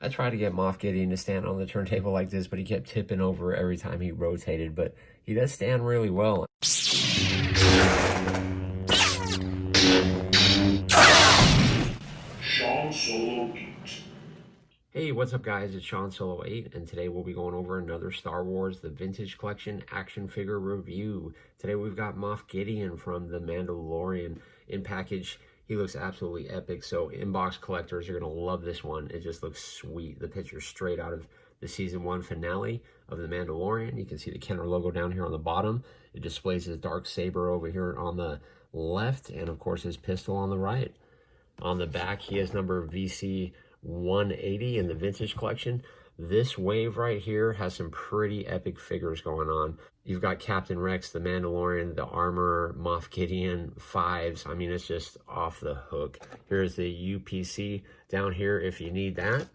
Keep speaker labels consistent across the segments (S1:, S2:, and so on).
S1: I tried to get Moff Gideon to stand on the turntable like this, but he kept tipping over every time he rotated, but he does stand really well.
S2: Sean Solo Geek.
S1: Hey, what's up guys? It's Sean Solo 8, and today we'll be going over another Star Wars The Vintage Collection action figure review. Today we've got Moff Gideon from The Mandalorian in package. He looks absolutely epic, so inbox collectors are going to love this one. It just looks sweet. The picture's straight out of the Season 1 finale of The Mandalorian. You can see the Kenner logo down here on the bottom. It displays his dark saber over here on the left, and of course his pistol on the right. On the back, he has number VC 180 in the Vintage Collection. This wave right here has some pretty epic figures going on. You've got Captain Rex, the Mandalorian, the Armor, Moff Gideon, Fives. I mean, it's just off the hook. Here's the UPC down here if you need that.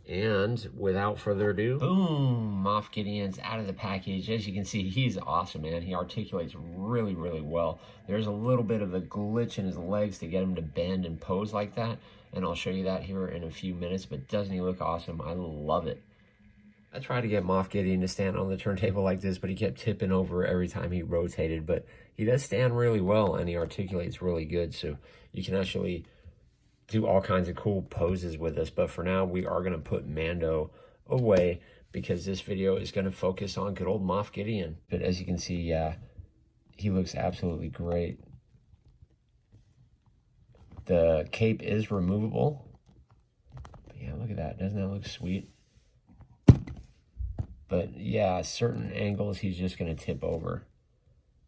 S1: And without further ado, boom, Moff Gideon's out of the package. As you can see, he's awesome, man. He articulates really, really well. There's a little bit of a glitch in his legs to get him to bend and pose like that, and I'll show you that here in a few minutes, but doesn't he look awesome? I love it. I tried to get Moff Gideon to stand on the turntable like this, but he kept tipping over every time he rotated, but he does stand really well, and he articulates really good, so you can actually do all kinds of cool poses with us. But for now, we are going to put Mando away because this video is going to focus on good old Moff Gideon. But as you can see, he looks absolutely great. The cape is removable. But yeah, look at that. Doesn't that look sweet? But yeah, certain angles, he's just going to tip over.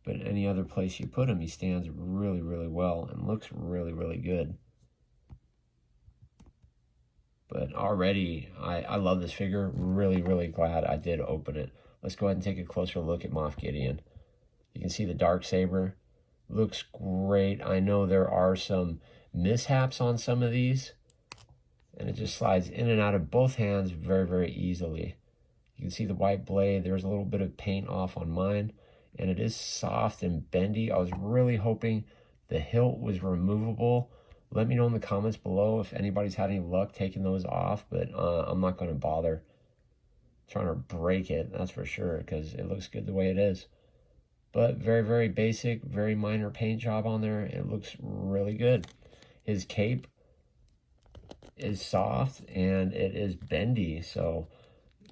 S1: But any other place you put him, he stands really, really well and looks really, really good. But already, I love this figure. Really, really glad I did open it. Let's go ahead and take a closer look at Moff Gideon. You can see the dark saber. Looks great. I know there are some mishaps on some of these, and it just slides in and out of both hands very, very easily. You can see the white blade. There's a little bit of paint off on mine, and it is soft and bendy. I was really hoping the hilt was removable. Let me know in the comments below if anybody's had any luck taking those off, but I'm not going to bother trying to break it, that's for sure, because it looks good the way it is. But very, very basic, very minor paint job on there. It looks really good. His cape is soft and it is bendy, so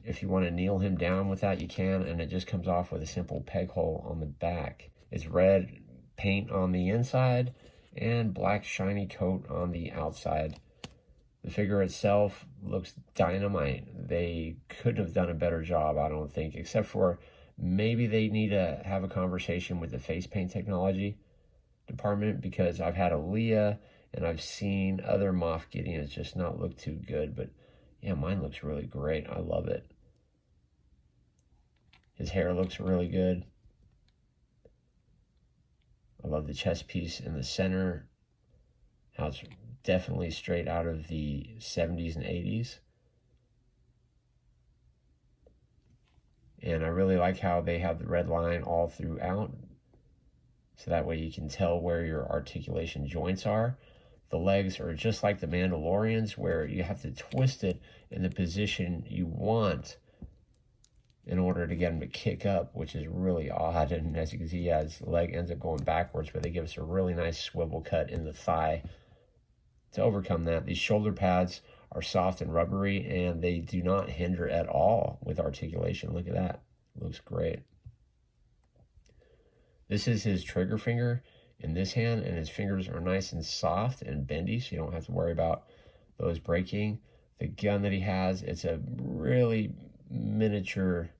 S1: if you want to kneel him down with that, you can, and it just comes off with a simple peg hole on the back. It's red paint on the inside and black shiny coat on the outside. The figure itself looks dynamite. They couldn't have done a better job, I don't think, except for maybe they need to have a conversation with the face paint technology department, because I've had a Leah and I've seen other Moff Gideons just not look too good, but yeah, mine looks really great. I love it. His hair looks really good. I love the chest piece in the center, how it's definitely straight out of the 70s and 80s. And I really like how they have the red line all throughout, so that way you can tell where your articulation joints are. The legs are just like the Mandalorians, where you have to twist it in the position you want in order to get him to kick up, which is really odd. And as you can see, yeah, his leg ends up going backwards, but they give us a really nice swivel cut in the thigh to overcome that. These shoulder pads are soft and rubbery, and they do not hinder at all with articulation. Look at that. Looks great. This is his trigger finger in this hand, and his fingers are nice and soft and bendy, so you don't have to worry about those breaking. The gun that he has, it's a really miniature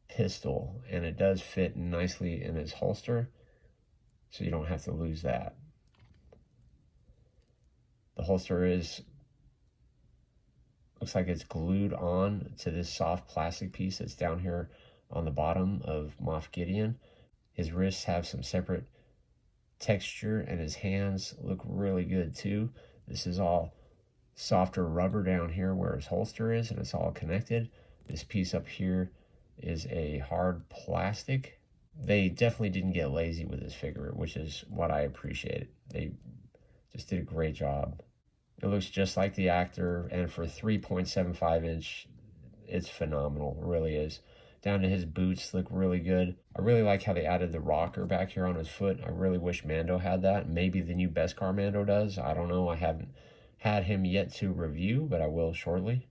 S1: pistol, and it does fit nicely in his holster, so you don't have to lose that. The holster looks like it's glued on to this soft plastic piece that's down here on the bottom of Moff Gideon. His wrists have some separate texture, and his hands look really good too. This is all softer rubber down here where his holster is, and it's all connected. This piece up here is a hard plastic. They definitely didn't get lazy with this figure, which is what I appreciate. They just did a great job. It looks just like the actor, and for 3.75 inch, it's phenomenal. It really is. Down to his boots look really good. I really like how they added the rocker back here on his foot. I really wish Mando had that. Maybe the new Beskar Mando does. I don't know. I haven't had him yet to review, but I will shortly.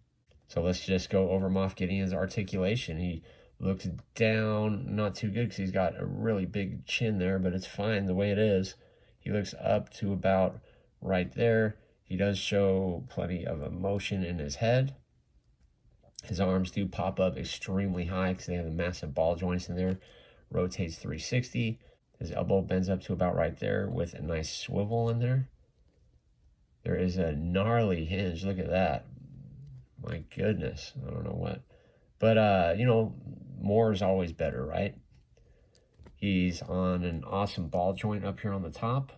S1: So let's just go over Moff Gideon's articulation. He looks down, not too good because he's got a really big chin there, but it's fine the way it is. He looks up to about right there. He does show plenty of emotion in his head. His arms do pop up extremely high because they have the massive ball joints in there. Rotates 360. His elbow bends up to about right there with a nice swivel in there. There is a gnarly hinge. Look at that. My goodness. I don't know what. But, you know, more is always better, right? He's on an awesome ball joint up here on the top,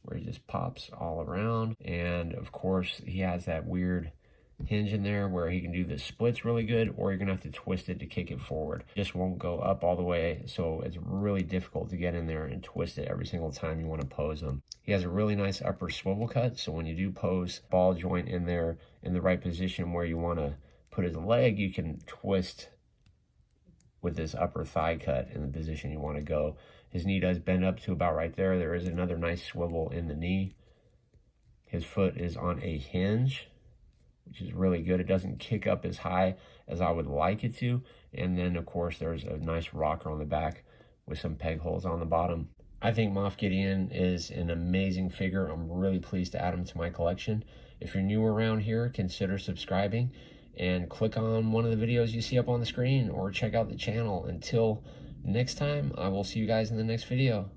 S1: where he just pops all around. And, of course, he has that weird hinge in there where he can do the splits really good, or you're gonna have to twist it to kick it forward. It just won't go up all the way, so it's really difficult to get in there and twist it every single time you want to pose him. He has a really nice upper swivel cut, so when you do pose ball joint in there in the right position where you want to put his leg, you can twist with this upper thigh cut in the position you want to go. His knee does bend up to about right there. There is another nice swivel in the knee. His foot is on a hinge, which is really good. It doesn't kick up as high as I would like it to. And then, of course, there's a nice rocker on the back with some peg holes on the bottom. I think Moff Gideon is an amazing figure. I'm really pleased to add him to my collection. If you're new around here, consider subscribing and click on one of the videos you see up on the screen, or check out the channel. Until next time, I will see you guys in the next video.